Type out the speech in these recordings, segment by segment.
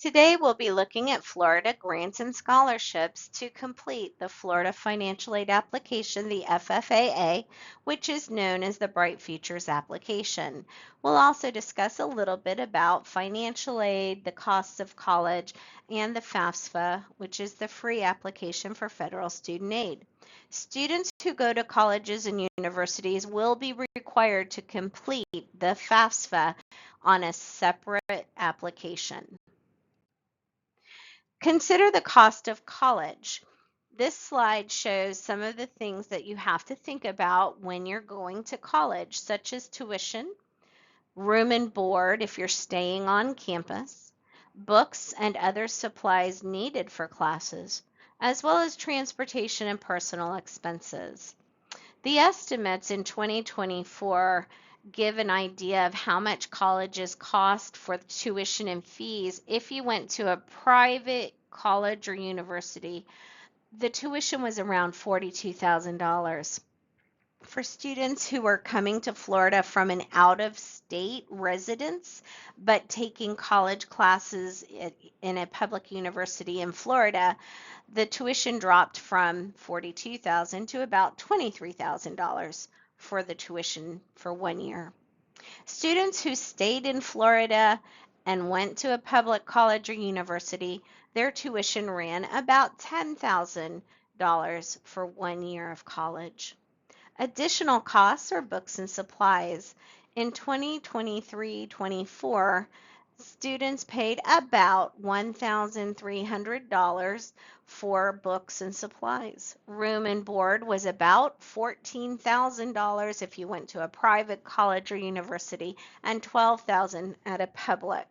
Today we'll be looking at Florida grants and scholarships to complete the Florida Financial Aid Application, the FFAA, which is known as the Bright Futures application. We'll also discuss a little bit about financial aid, the costs of college, and the FAFSA, which is the free application for federal student aid. Students who go to colleges and universities will be required to complete the FAFSA on a separate application. Consider the cost of college. This slide shows some of the things that you have to think about when you're going to college, such as tuition, room and board if you're staying on campus, books and other supplies needed for classes, as well as transportation and personal expenses. The estimates in 2024 give an idea of how much colleges cost for tuition and fees. If you went to a private college or university, the tuition was around $42,000. For students who are coming to Florida from an out-of-state residence, but taking college classes in a public university in Florida, the tuition dropped from $42,000 to about $23,000 for the tuition for 1 year. Students who stayed in Florida and went to a public college or university, their tuition ran about $10,000 for 1 year of college. Additional costs are books and supplies. In 2023-24, students paid about $1,300 for books and supplies. Room and board was about $14,000 if you went to a private college or university and $12,000 at a public.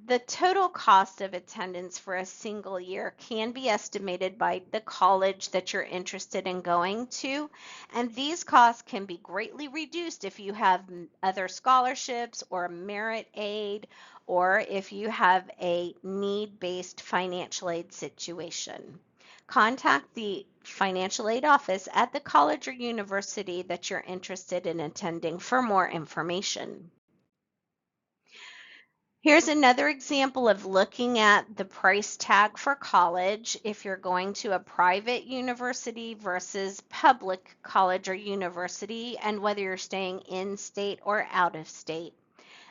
The total cost of attendance for a single year can be estimated by the college that you're interested in going to, and these costs can be greatly reduced if you have other scholarships or merit aid, or if you have a need-based financial aid situation. Contact the financial aid office at the college or university that you're interested in attending for more information. Here's another example of looking at the price tag for college if you're going to a private university versus public college or university, and whether you're staying in state or out of state.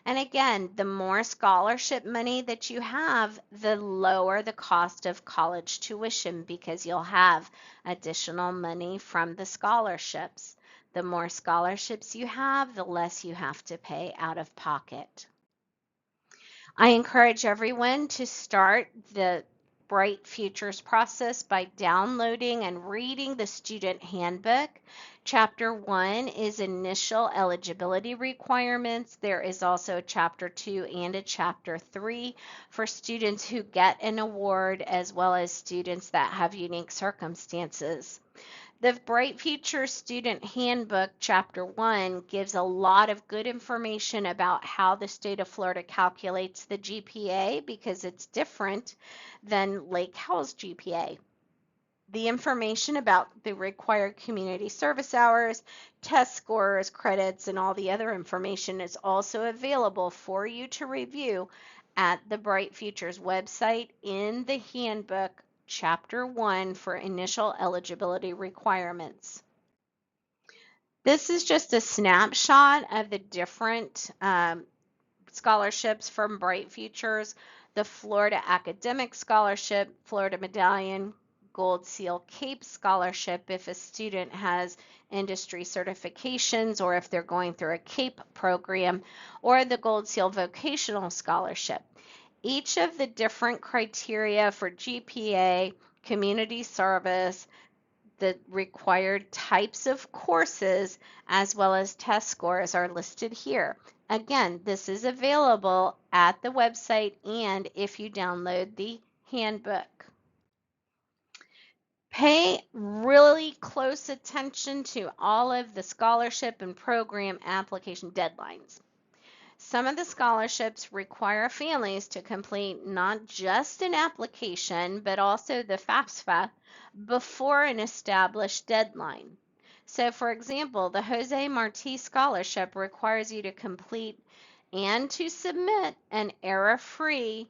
And again, the more scholarship money that you have, the lower the cost of college tuition because you'll have additional money from the scholarships. The more scholarships you have, the less you have to pay out of pocket. I encourage everyone to start the Bright Futures process by downloading and reading the student handbook. Chapter 1 is initial eligibility requirements. There is also a Chapter 2 and a Chapter 3 for students who get an award, as well as students that have unique circumstances. The Bright Future Student Handbook, Chapter 1, gives a lot of good information about how the state of Florida calculates the GPA because it's different than Lake Howell's GPA. The information about the required community service hours, test scores, credits, and all the other information is also available for you to review at the Bright Futures website in the handbook, Chapter 1 for initial eligibility requirements. This is just a snapshot of the different scholarships from Bright Futures: the Florida Academic Scholarship, Florida Medallion, Gold Seal CAPE Scholarship if a student has industry certifications or if they're going through a CAPE program, or the Gold Seal Vocational Scholarship. Each of the different criteria for GPA, community service, the required types of courses, as well as test scores are listed here. Again, this is available at the website and if you download the handbook. Pay really close attention to all of the scholarship and program application deadlines. Some of the scholarships require families to complete not just an application, but also the FAFSA before an established deadline. So for example, the Jose Marti Scholarship requires you to complete and to submit an error-free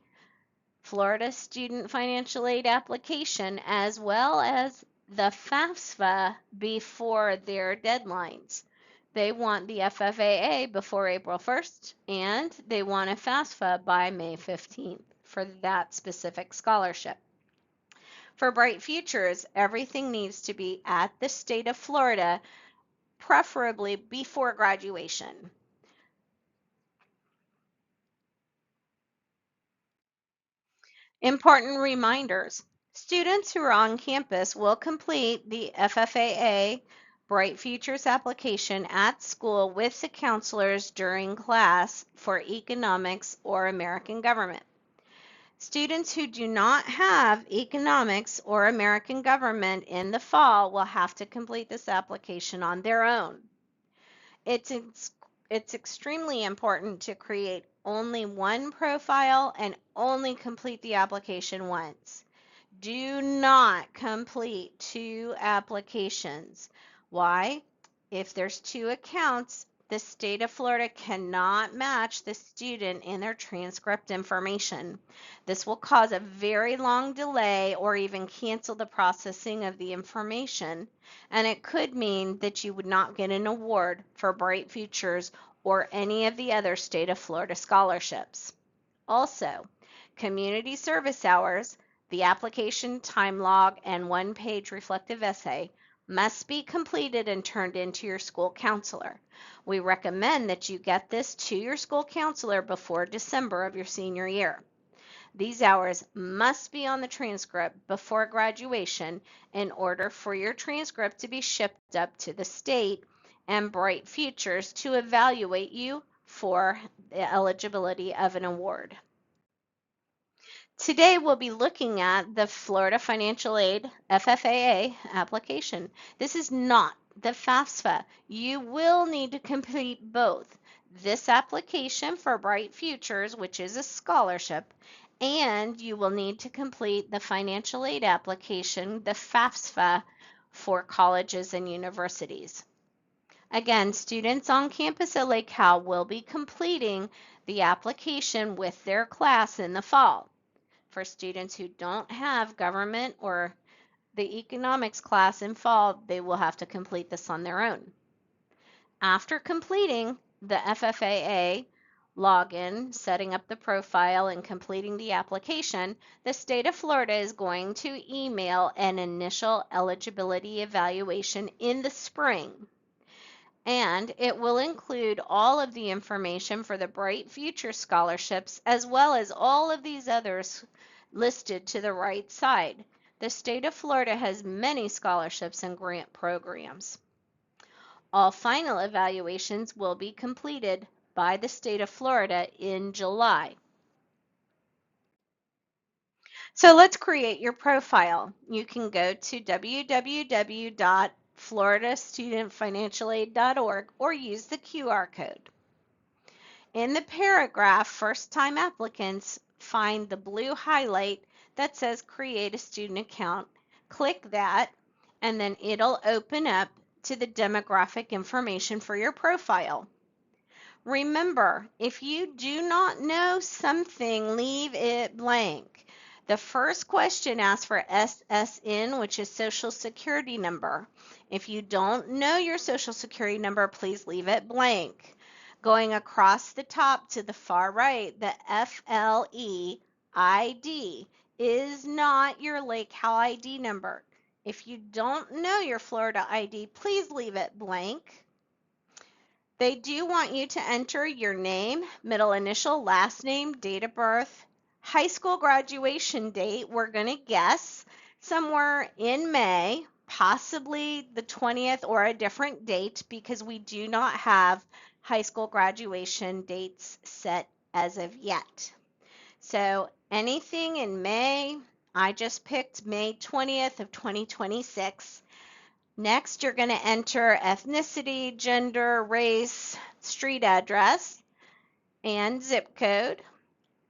Florida Student Financial Aid application, as well as the FAFSA before their deadlines. They want the FFAA before April 1st, and they want a FAFSA by May 15th for that specific scholarship. For Bright Futures, everything needs to be at the state of Florida, preferably before graduation. Important reminders. Students who are on campus will complete the FFAA Bright Futures application at school with the counselors during class for economics or American government. Students who do not have economics or American government in the fall will have to complete this application on their own. It's extremely important to create only one profile and only complete the application once. Do not complete two applications. Why? If there's two accounts, the state of Florida cannot match the student in their transcript information. This will cause a very long delay or even cancel the processing of the information, and it could mean that you would not get an award for Bright Futures or any of the other state of Florida scholarships. Also, community service hours, the application time log, and one-page reflective essay must be completed and turned into your school counselor. We recommend that you get this to your school counselor before December of your senior year. These hours must be on the transcript before graduation in order for your transcript to be shipped up to the state and Bright Futures to evaluate you for the eligibility of an award. Today we'll be looking at the Florida Financial Aid FFAA application. This is not the FAFSA. You will need to complete both this application for Bright Futures, which is a scholarship, and you will need to complete the financial aid application, the FAFSA, for colleges and universities. Again, students on campus at Lake Howell will be completing the application with their class in the fall. For students who don't have government or the economics class in fall, they will have to complete this on their own. After completing the FFAA login, setting up the profile, and completing the application, the state of Florida is going to email an initial eligibility evaluation in the spring. And it will include all of the information for the Bright Future scholarships, as well as all of these others listed to the right side. The state of Florida has many scholarships and grant programs. All final evaluations will be completed by the state of Florida in July. So let's create your profile. You can go to www.floridastudentfinancialaid.org or use the QR code. In the paragraph, first-time applicants find the blue highlight that says create a student account. Click that, and then it'll open up to the demographic information for your profile. Remember, if you do not know something, leave it blank. The first question asks for SSN, which is Social Security number. If you don't know your Social Security number, please leave it blank. Going across the top to the far right, the FLE ID is not your Lake Howell ID number. If you don't know your Florida ID, please leave it blank. They do want you to enter your name, middle initial, last name, date of birth, high school graduation date. We're going to guess somewhere in May, possibly the 20th or a different date, because we do not have high school graduation dates set as of yet. So anything in May, I just picked May 20th of 2026. Next, you're going to enter ethnicity, gender, race, street address, and zip code,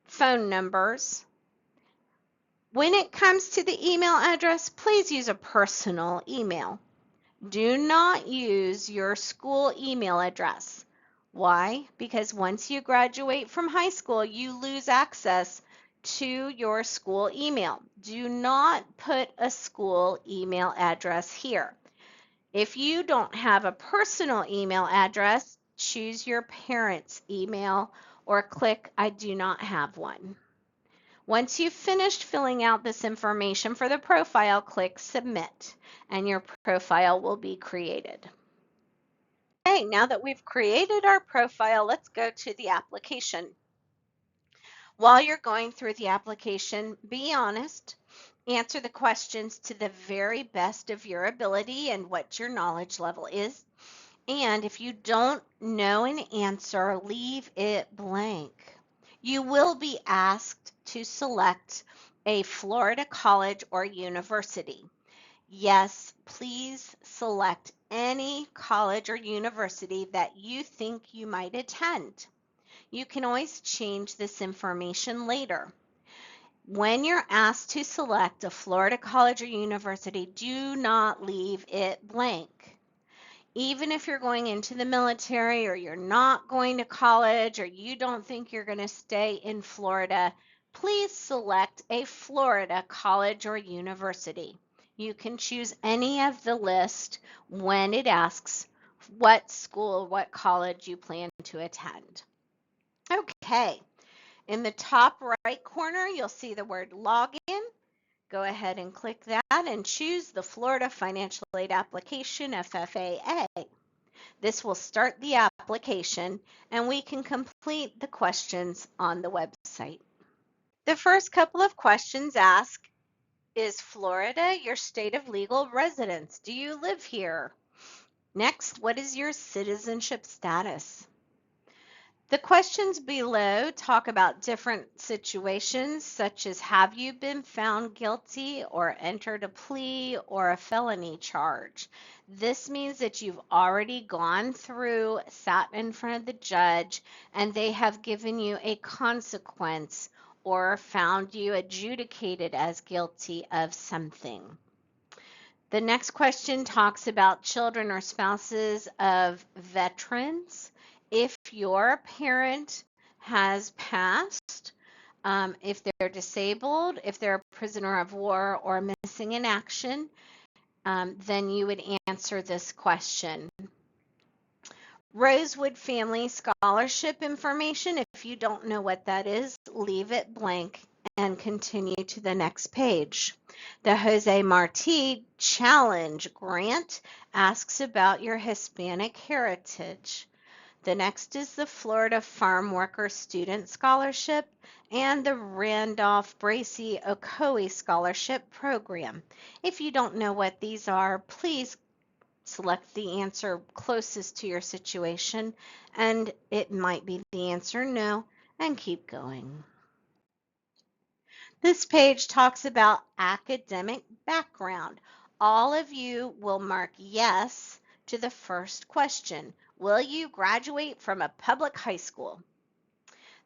phone numbers. When it comes to the email address, please use a personal email. Do not use your school email address. Why? Because once you graduate from high school, you lose access to your school email. Do not put a school email address here. If you don't have a personal email address, choose your parents' email or click I do not have one. Once you've finished filling out this information for the profile, click Submit, and your profile will be created. Okay, now that we've created our profile, let's go to the application. While you're going through the application, be honest, answer the questions to the very best of your ability and what your knowledge level is. And if you don't know an answer, leave it blank. You will be asked to select a Florida college or university. Yes, please select any college or university that you think you might attend. You can always change this information later. When you're asked to select a Florida college or university, do not leave it blank. Even if you're going into the military or you're not going to college or you don't think you're going to stay in Florida, please select a Florida college or university. You can choose any of the list when it asks what school, what college you plan to attend. Okay, in the top right corner, you'll see the word login. Go ahead and click that and choose the Florida Financial Aid Application, FFAA. This will start the application and we can complete the questions on the website. The first couple of questions ask, is Florida your state of legal residence? Do you live here? Next, what is your citizenship status? The questions below talk about different situations, such as have you been found guilty or entered a plea or a felony charge? This means that you've already gone through, sat in front of the judge, and they have given you a consequence or found you adjudicated as guilty of something. The next question talks about children or spouses of veterans. If your parent has passed, if they're disabled, if they're a prisoner of war or missing in action, then you would answer this question. Rosewood Family Scholarship information, if you don't know what that is, leave it blank and continue to the next page. The Jose Marti Challenge Grant asks about your Hispanic heritage. The next is the Florida Farm Worker Student Scholarship and the Randolph Bracy Ocoee Scholarship Program. If you don't know what these are, please select the answer closest to your situation, and it might be the answer no, and keep going. This page talks about academic background. All of you will mark yes to the first question. Will you graduate from a public high school?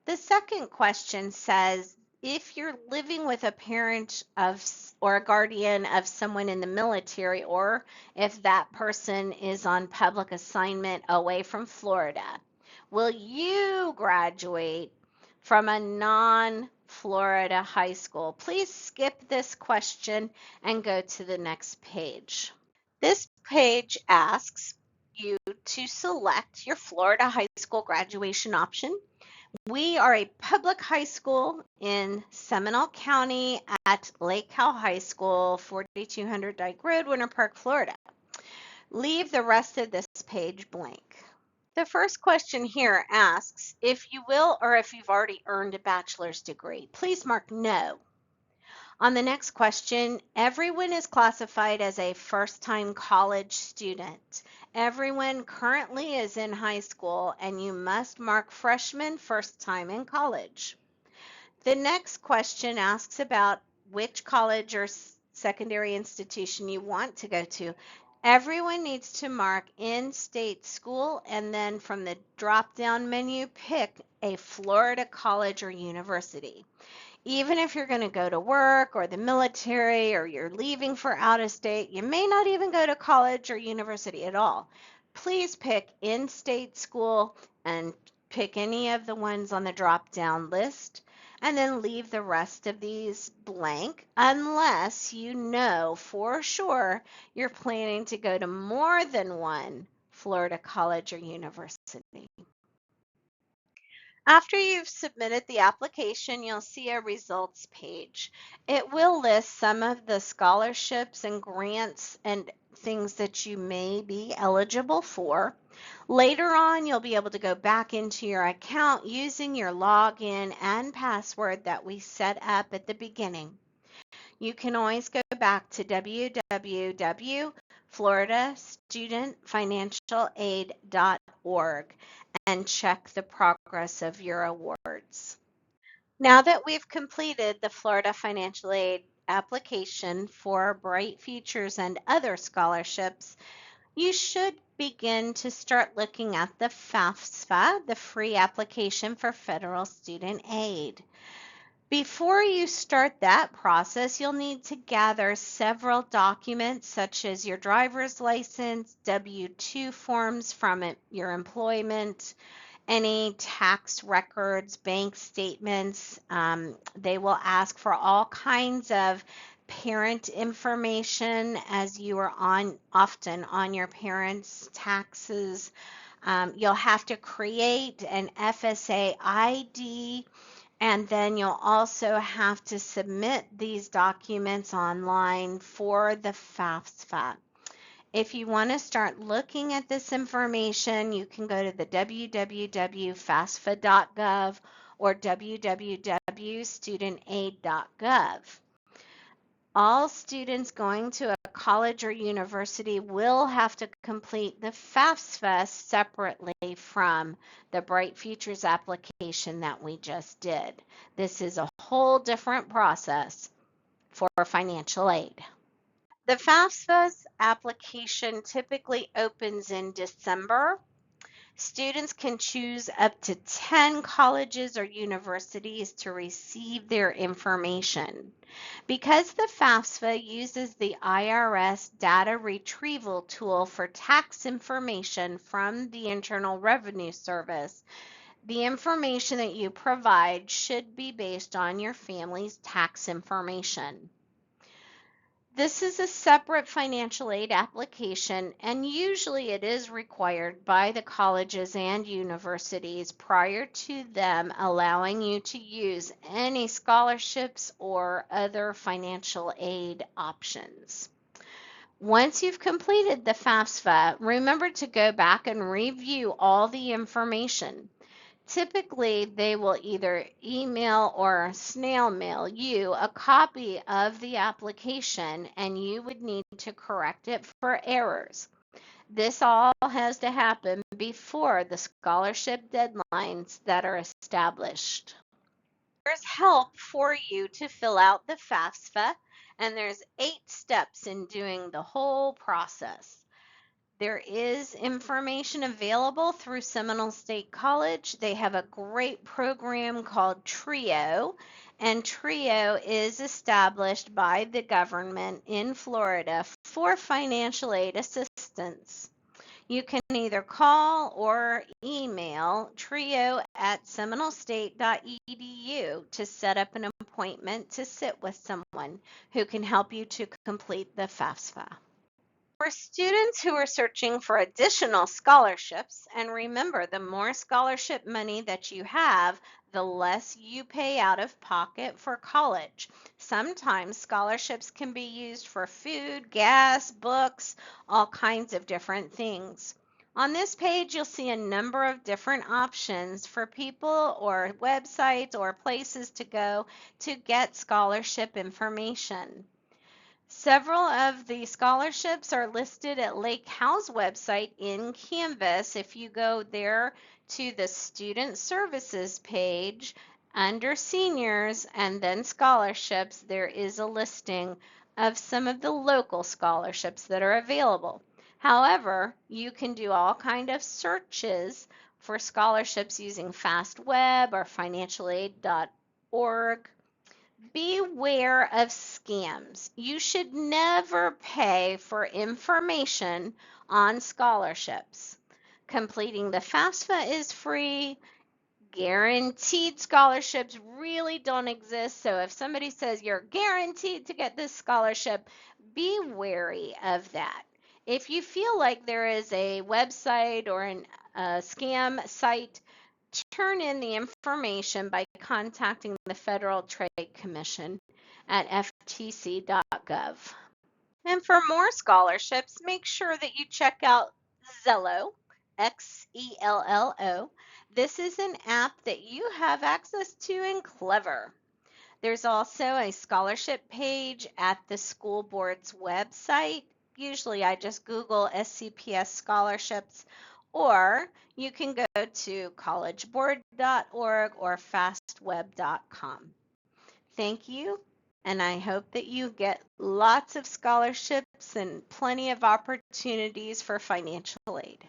The second question says, if you're living with a parent of or a guardian of someone in the military, or if that person is on public assignment away from Florida, will you graduate from a non-Florida high school? Please skip this question and go to the next page. This page asks you to select your Florida high school graduation option. We are a public high school in Seminole County at Lake Cal High School, 4200 Dyke Road, Winter Park, Florida. Leave the rest of this page blank. The first question here asks if you will or if you've already earned a bachelor's degree. Please mark no. On the next question, everyone is classified as a first-time college student. Everyone currently is in high school, and you must mark freshman first time in college. The next question asks about which college or secondary institution you want to go to. Everyone needs to mark in-state school, and then from the drop-down menu, pick a Florida college or university. Even if you're going to go to work or the military or you're leaving for out of state, you may not even go to college or university at all. Please pick in-state school and pick any of the ones on the drop-down list. and then leave the rest of these blank unless you know for sure you're planning to go to more than one Florida college or university. After you've submitted the application, you'll see a results page. It will list some of the scholarships and grants and things that you may be eligible for. Later on, you'll be able to go back into your account using your login and password that we set up at the beginning. You can always go back to www.floridastudentfinancialaid.org and check the progress of your awards. Now that we've completed the Florida Financial Aid application for Bright Futures and other scholarships, you should begin to start looking at the FAFSA, the free application for federal student aid. Before you start that process, you'll need to gather several documents such as your driver's license, W-2 forms from your employment, any tax records, bank statements. They will ask for all kinds of parent information as you are often on your parents' taxes. You'll have to create an FSA ID, and then you'll also have to submit these documents online for the FAFSA. If you want to start looking at this information, you can go to the www.fasfa.gov or www.studentaid.gov. All students going to a college or university will have to complete the FAFSA separately from the Bright Futures application that we just did. This is a whole different process for financial aid. The FAFSA application typically opens in December. Students can choose up to 10 colleges or universities to receive their information. Because the FAFSA uses the IRS data retrieval tool for tax information from the Internal Revenue Service, the information that you provide should be based on your family's tax information. This is a separate financial aid application, and usually it is required by the colleges and universities prior to them allowing you to use any scholarships or other financial aid options. Once you've completed the FAFSA, remember to go back and review all the information. Typically, they will either email or snail mail you a copy of the application, and you would need to correct it for errors. This all has to happen before the scholarship deadlines that are established. There's help for you to fill out the FAFSA, and there's 8 steps in doing the whole process. There is information available through Seminole State College. They have a great program called TRIO, and TRIO is established by the government in Florida for financial aid assistance. You can either call or email trio@seminolestate.edu to set up an appointment to sit with someone who can help you to complete the FAFSA. For students who are searching for additional scholarships, and remember, the more scholarship money that you have, the less you pay out of pocket for college. Sometimes scholarships can be used for food, gas, books, all kinds of different things. On this page, you'll see a number of different options for people or websites or places to go to get scholarship information. Several of the scholarships are listed at Lake Howell's website in Canvas. If you go there to the Student Services page under Seniors and then Scholarships, there is a listing of some of the local scholarships that are available. However, you can do all kinds of searches for scholarships using FastWeb or financialaid.org. Beware of scams. You should never pay for information on scholarships. Completing the FAFSA is free. Guaranteed scholarships really don't exist. So if somebody says you're guaranteed to get this scholarship, be wary of that. If you feel like there is a website or a scam site, turn in the information by contacting the Federal Trade Commission at ftc.gov. And for more scholarships, make sure that you check out Xello, Xello. This is an app that you have access to in Clever. There's also a scholarship page at the school board's website. Usually I just Google SCPS scholarships, or you can go to collegeboard.org or fastweb.com. Thank you, and I hope that you get lots of scholarships and plenty of opportunities for financial aid.